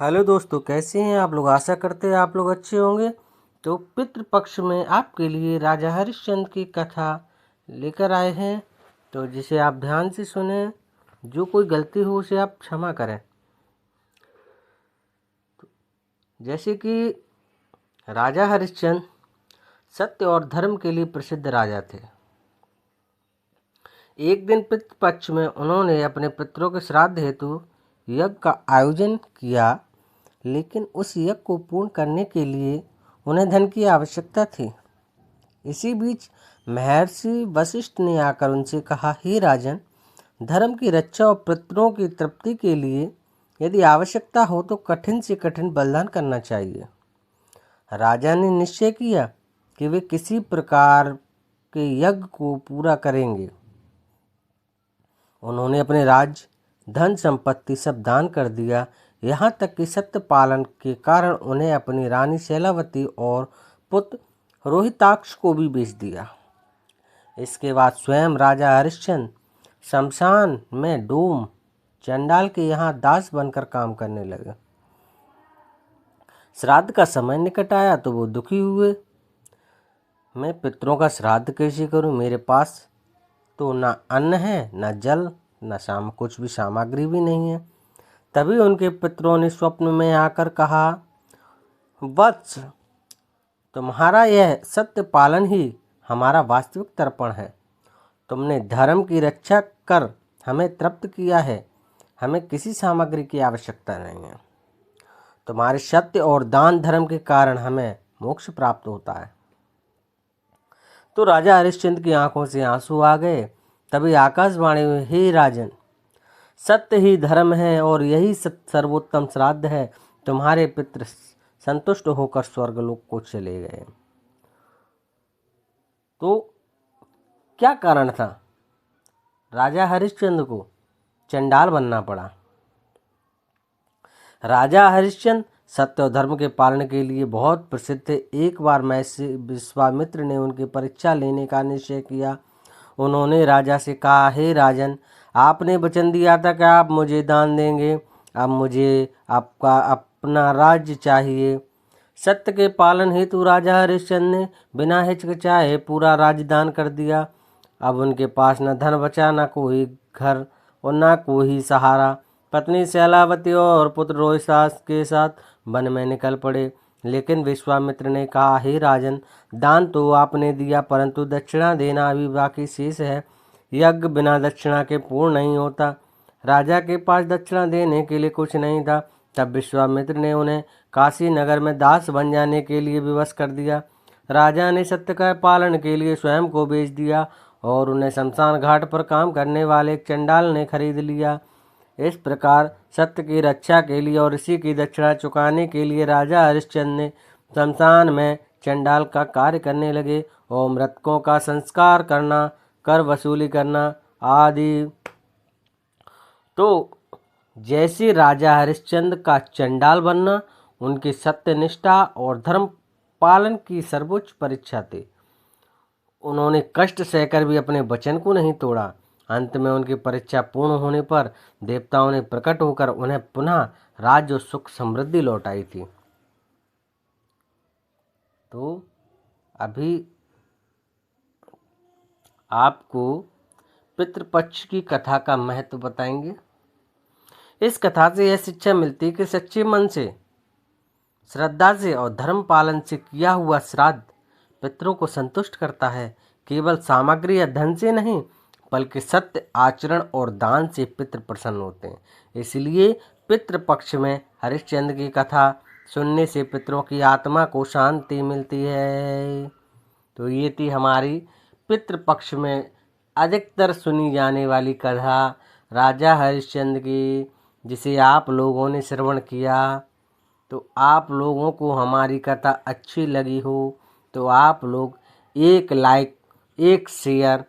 Hello दोस्तों, कैसे हैं आप लोग। आशा करते हैं आप लोग अच्छे होंगे। तो पितृपक्ष में आपके लिए राजा हरिश्चंद्र की कथा लेकर आए हैं, तो जिसे आप ध्यान से सुने। जो कोई गलती हो उसे आप क्षमा करें। जैसे कि राजा हरिश्चंद्र सत्य और धर्म के लिए प्रसिद्ध राजा थे। एक दिन पितृपक्ष में उन्होंने अपने पितरों के श्राद्ध हेतु यज्ञ का आयोजन किया, लेकिन उस यज्ञ को पूर्ण करने के लिए उन्हें धन की आवश्यकता थी। इसी बीच महर्षि वशिष्ठ ने आकर उनसे कहा, हे राजन, धर्म की रक्षा और पितरों की तृप्ति के लिए यदि आवश्यकता हो तो कठिन से कठिन बलिदान करना चाहिए। राजा ने निश्चय किया कि वे किसी प्रकार के यज्ञ को पूरा करेंगे। उन्होंने अपने राज्य, धन संपत्ति सब दान कर दिया, यहाँ तक कि सत्य पालन के कारण उन्हें अपनी रानी शैलावती और पुत्र रोहिताक्ष को भी बेच दिया। इसके बाद स्वयं राजा हरिश्चंद्र शमशान में डोम चंडाल के यहाँ दास बनकर काम करने लगे। श्राद्ध का समय निकट आया तो वो दुखी हुए। मैं पितरों का श्राद्ध कैसे करूं? मेरे पास तो ना अन्न है, ना जल, ना कुछ भी सामग्री भी नहीं है। तभी उनके पितरों ने स्वप्न में आकर कहा, वत्स, तुम्हारा यह सत्य पालन ही हमारा वास्तविक तर्पण है। तुमने धर्म की रक्षा कर हमें तृप्त किया है, हमें किसी सामग्री की आवश्यकता नहीं है। तुम्हारे सत्य और दान धर्म के कारण हमें मोक्ष प्राप्त होता है। तो राजा हरिश्चंद्र की आंखों से आंसू आ गए। तभी आकाशवाणी हुई, हे राजन, सत्य ही धर्म है और यही सर्वोत्तम श्राद्ध है। तुम्हारे पितृ संतुष्ट होकर स्वर्गलोक को चले गए। तो क्या कारण था राजा हरिश्चंद्र को चंडाल बनना पड़ा? राजा हरिश्चंद्र सत्य और धर्म के पालन के लिए बहुत प्रसिद्ध थे। एक बार महर्षि विश्वामित्र ने उनकी परीक्षा लेने का निश्चय किया। उन्होंने राजा से कहा, हे राजन, आपने वचन दिया था कि आप मुझे दान देंगे, अब मुझे आपका अपना राज्य चाहिए। सत्य के पालन हेतु राजा हरिश्चंद्र ने बिना हिचकिचाए पूरा राज्य दान कर दिया। अब उनके पास न धन बचा, न कोई घर और न कोई सहारा। पत्नी शैलावती और पुत्र रोहिताक्ष के साथ वन में निकल पड़े। लेकिन विश्वामित्र ने कहा, हे राजन, दान तो आपने दिया, परंतु दक्षिणा देना अभी बाकी शेष है। यज्ञ बिना दक्षिणा के पूर्ण नहीं होता। राजा के पास दक्षिणा देने के लिए कुछ नहीं था। तब विश्वामित्र ने उन्हें काशी नगर में दास बन जाने के लिए विवश कर दिया। राजा ने सत्य का पालन के लिए स्वयं को बेच दिया और उन्हें शमशान घाट पर काम करने वाले एक चंडाल ने खरीद लिया। इस प्रकार सत्य की रक्षा के लिए और इसी की दक्षिणा चुकाने के लिए राजा हरिश्चंद्र ने शमशान में चंडाल का कार्य करने लगे और मृतकों का संस्कार करना, कर वसूली करना आदि। तो जैसे राजा हरिश्चंद्र का चंडाल बनना उनकी सत्यनिष्ठा और धर्म पालन की सर्वोच्च परीक्षा थी। उन्होंने कष्ट सहकर भी अपने वचन को नहीं तोड़ा। अंत में उनकी परीक्षा पूर्ण होने पर देवताओं ने प्रकट होकर उन्हें पुनः राज्य और सुख समृद्धि लौटाई थी। तो अभी आपको पितृपक्ष की कथा का महत्व बताएंगे। इस कथा से यह शिक्षा मिलती है कि सच्चे मन से, श्रद्धा से और धर्म पालन से किया हुआ श्राद्ध पितरों को संतुष्ट करता है। केवल सामग्री या धन से नहीं, बल्कि सत्य आचरण और दान से पितृ प्रसन्न होते हैं। इसलिए पितृपक्ष में हरिश्चंद्र की कथा सुनने से पितरों की आत्मा को शांति मिलती है। तो ये थी हमारी पितृपक्ष में अधिकतर सुनी जाने वाली कथा राजा हरिश्चंद्र की, जिसे आप लोगों ने श्रवण किया। तो आप लोगों को हमारी कथा अच्छी लगी हो तो आप लोग एक लाइक, एक शेयर,